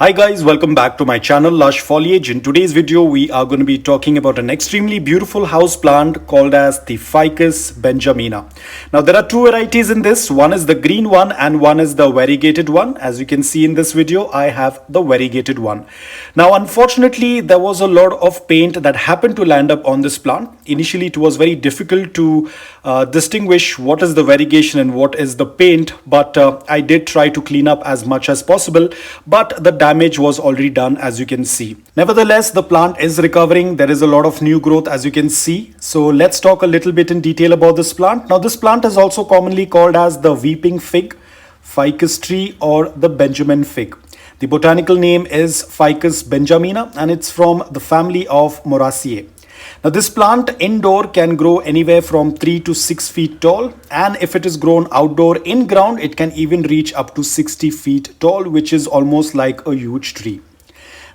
Hi guys, welcome back to my channel Lush Foliage. In today's video, we are going to be talking about an extremely beautiful house plant called as the Ficus Benjamina. Now there are two varieties in this. One is the green one and one is the variegated one. As you can see in this video, I have the variegated one. Now unfortunately, there was a lot of paint that happened to land up on this plant. Initially, it was very difficult to distinguish what is the variegation and what is the paint, but I did try to clean up as much as possible, but the damage was already done, as you can see. Nevertheless, the plant is recovering. There is a lot of new growth, as you can see. So let's talk a little bit in detail about this plant. Now this plant is also commonly called as the weeping fig, ficus tree, or the Benjamin fig. The botanical name is Ficus Benjamina and it's from the family of Moraceae. Now this plant indoor can grow anywhere from 3 to 6 feet tall, and if it is grown outdoor in ground, it can even reach up to 60 feet tall, which is almost like a huge tree.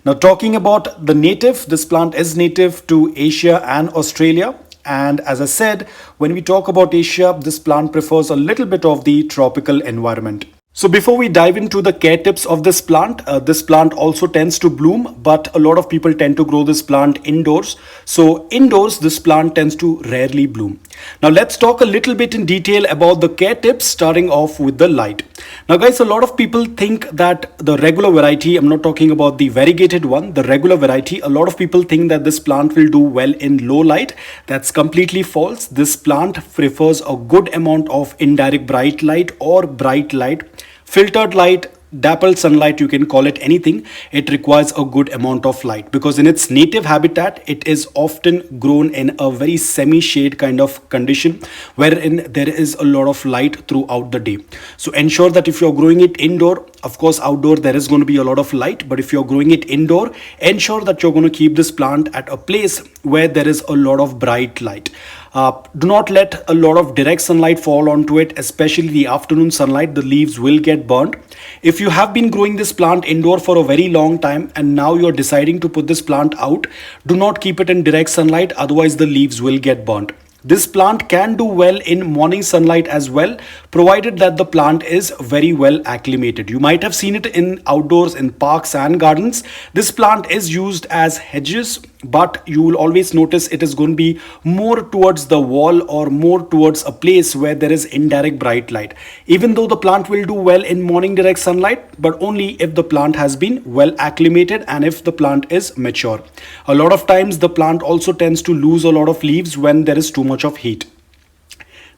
Now talking about the native, this plant is native to Asia and Australia. And as I said, when we talk about Asia, this plant prefers a little bit of the tropical environment. So before we dive into the care tips of this plant also tends to bloom, but a lot of people tend to grow this plant indoors. So indoors, this plant tends to rarely bloom. Now let's talk a little bit in detail about the care tips, starting off with the light. Now guys, a lot of people think that the regular variety, I'm not talking about the variegated one, the regular variety, a lot of people think that this plant will do well in low light. That's completely false. This plant prefers a good amount of indirect bright light or bright light. Filtered light, dappled sunlight, you can call it anything. It requires a good amount of light because in its native habitat, it is often grown in a very semi-shade kind of condition wherein there is a lot of light throughout the day. So ensure that if you're growing it indoor, of course outdoor there is going to be a lot of light, but if you're growing it indoor, ensure that you're going to keep this plant at a place where there is a lot of bright light. Do not let a lot of direct sunlight fall onto it, especially the afternoon sunlight. The leaves will get burnt. If you have been growing this plant indoor for a very long time and now you're deciding to put this plant out, do not keep it in direct sunlight, otherwise the leaves will get burnt. This plant can do well in morning sunlight as well, provided that the plant is very well acclimated. You might have seen it in outdoors in parks and gardens. This plant is used as hedges, but you will always notice it is going to be more towards the wall or more towards a place where there is indirect bright light. Even though the plant will do well in morning direct sunlight, but only if the plant has been well acclimated and if the plant is mature. A lot of times the plant also tends to lose a lot of leaves when there is too much of heat.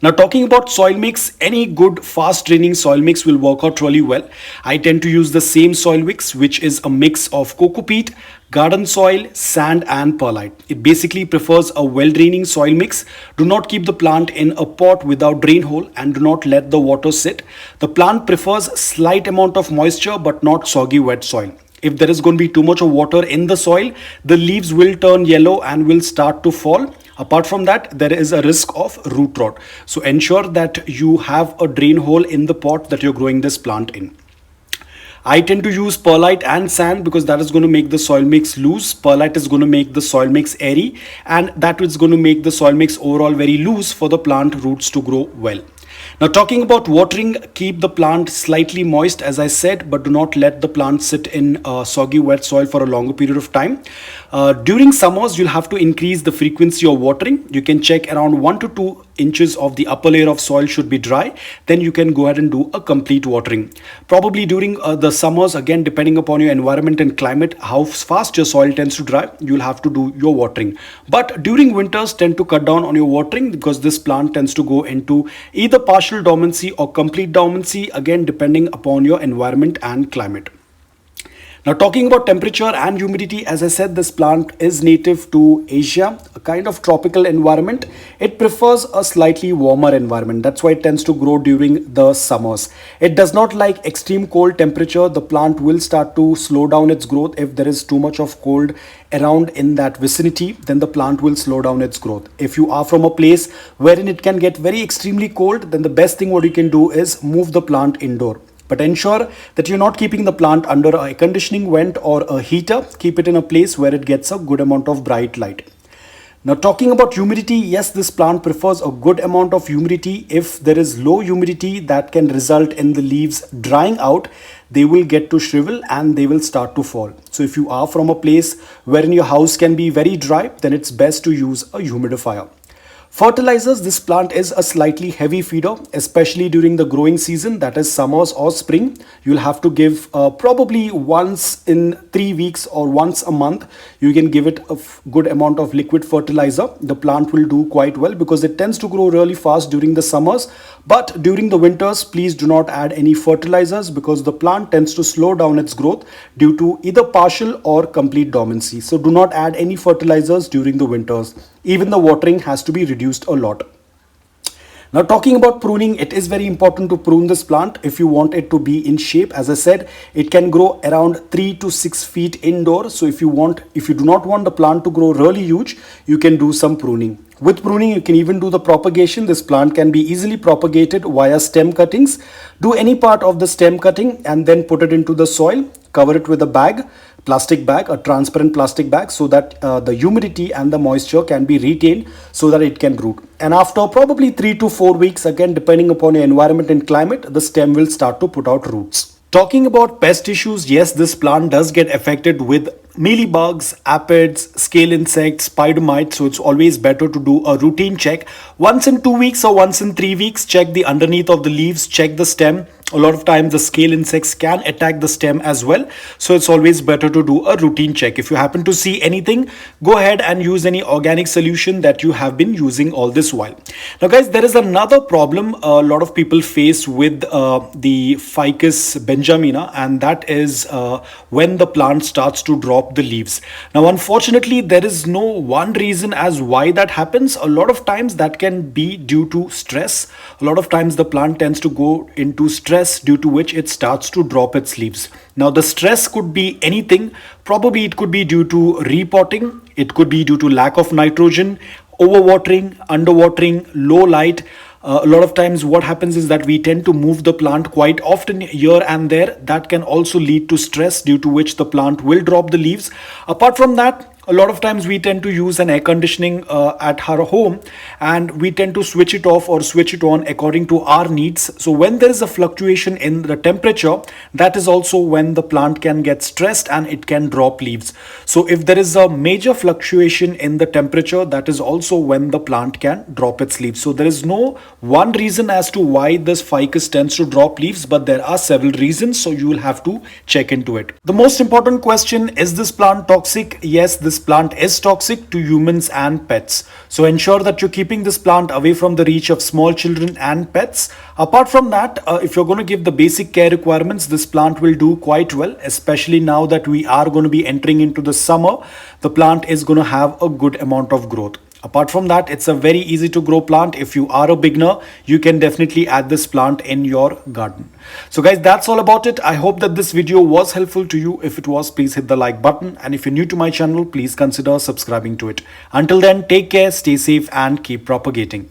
Now talking about soil mix, any good fast draining soil mix will work out really well. I tend to use the same soil mix, which is a mix of coco peat, garden soil, sand and perlite. It basically prefers a well draining soil mix. Do not keep the plant in a pot without drain hole and do not let the water sit. The plant prefers slight amount of moisture but not soggy wet soil. If there is going to be too much of water in the soil, the leaves will turn yellow and will start to fall. Apart from that, there is a risk of root rot. So ensure that you have a drain hole in the pot that you're growing this plant in. I tend to use perlite and sand because that is going to make the soil mix loose. Perlite is going to make the soil mix airy, and that is going to make the soil mix overall very loose for the plant roots to grow well. Now talking about watering, keep the plant slightly moist as I said, but do not let the plant sit in soggy wet soil for a longer period of time. During summers, you'll have to increase the frequency of watering. You can check around 1 to 2 inches of the upper layer of soil should be dry. Then you can go ahead and do a complete watering. Probably during the summers, again depending upon your environment and climate, how fast your soil tends to dry, you'll have to do your watering. But during winters, tend to cut down on your watering because this plant tends to go into either partial dormancy or complete dormancy, again depending upon your environment and climate. Now talking about temperature and humidity, as I said, this plant is native to Asia, a kind of tropical environment. It prefers a slightly warmer environment. That's why it tends to grow during the summers. It does not like extreme cold temperature. The plant will start to slow down its growth if there is too much of cold around in that vicinity. Then the plant will slow down its growth. If you are from a place wherein it can get very extremely cold, then the best thing what you can do is move the plant indoor. But ensure that you're not keeping the plant under a conditioning vent or a heater. Keep it in a place where it gets a good amount of bright light. Now, talking about humidity, yes, this plant prefers a good amount of humidity. If there is low humidity, that can result in the leaves drying out. They will get to shrivel and they will start to fall. So if you are from a place wherein your house can be very dry, then it's best to use a humidifier. Fertilizers, this plant is a slightly heavy feeder, especially during the growing season, that is summers or spring. You'll have to give probably once in 3 weeks or once a month. You can give it a good amount of liquid fertilizer. The plant will do quite well because it tends to grow really fast during the summers. But during the winters, please do not add any fertilizers because the plant tends to slow down its growth due to either partial or complete dormancy. So do not add any fertilizers during the winters. Even the watering has to be reduced a lot. Now, talking about pruning, it is very important to prune this plant if you want it to be in shape. As I said, it can grow around 3 to 6 feet indoor. So if you do not want the plant to grow really huge, you can do some pruning. With pruning, you can even do the propagation. This plant can be easily propagated via stem cuttings. Do any part of the stem cutting and then put it into the soil. Cover it with a bag, plastic bag, a transparent plastic bag, so that the humidity and the moisture can be retained so that it can root. And after probably 3 to 4 weeks, again depending upon your environment and climate, the stem will start to put out roots. Talking about pest issues, yes, this plant does get affected with mealybugs, aphids, scale insects, spider mites. So it's always better to do a routine check. Once in 2 weeks or once in 3 weeks, check the underneath of the leaves, check the stem. A lot of times the scale insects can attack the stem as well. So it's always better to do a routine check. If you happen to see anything, go ahead and use any organic solution that you have been using all this while. Now guys, there is another problem a lot of people face with the Ficus Benjamina, and that is when the plant starts to drop the leaves. Now unfortunately, there is no one reason as why that happens. A lot of times that can be due to stress. A lot of times the plant tends to go into stress, due to which it starts to drop its leaves. Now the stress could be anything. Probably it could be due to repotting, it could be due to lack of nitrogen, overwatering, underwatering, low light. A lot of times what happens is that we tend to move the plant quite often here and there. That can also lead to stress, due to which the plant will drop the leaves. Apart from that, a lot of times we tend to use an air conditioning at our home, and we tend to switch it off or switch it on according to our needs. So when there is a fluctuation in the temperature, that is also when the plant can get stressed and it can drop leaves. So if there is a major fluctuation in the temperature, that is also when the plant can drop its leaves. So there is no one reason as to why this ficus tends to drop leaves, but there are several reasons. So you will have to check into it. The most important question, is this plant toxic? Yes, this plant is toxic to humans and pets. So ensure that you're keeping this plant away from the reach of small children and pets. Apart from that, if you're going to give the basic care requirements, this plant will do quite well, especially now that we are going to be entering into the summer. The plant is going to have a good amount of growth. Apart from that, it's a very easy to grow plant. If you are a beginner, you can definitely add this plant in your garden. So guys, that's all about it. I hope that this video was helpful to you. If it was, please hit the like button. And if you're new to my channel, please consider subscribing to it. Until then, take care, stay safe and keep propagating.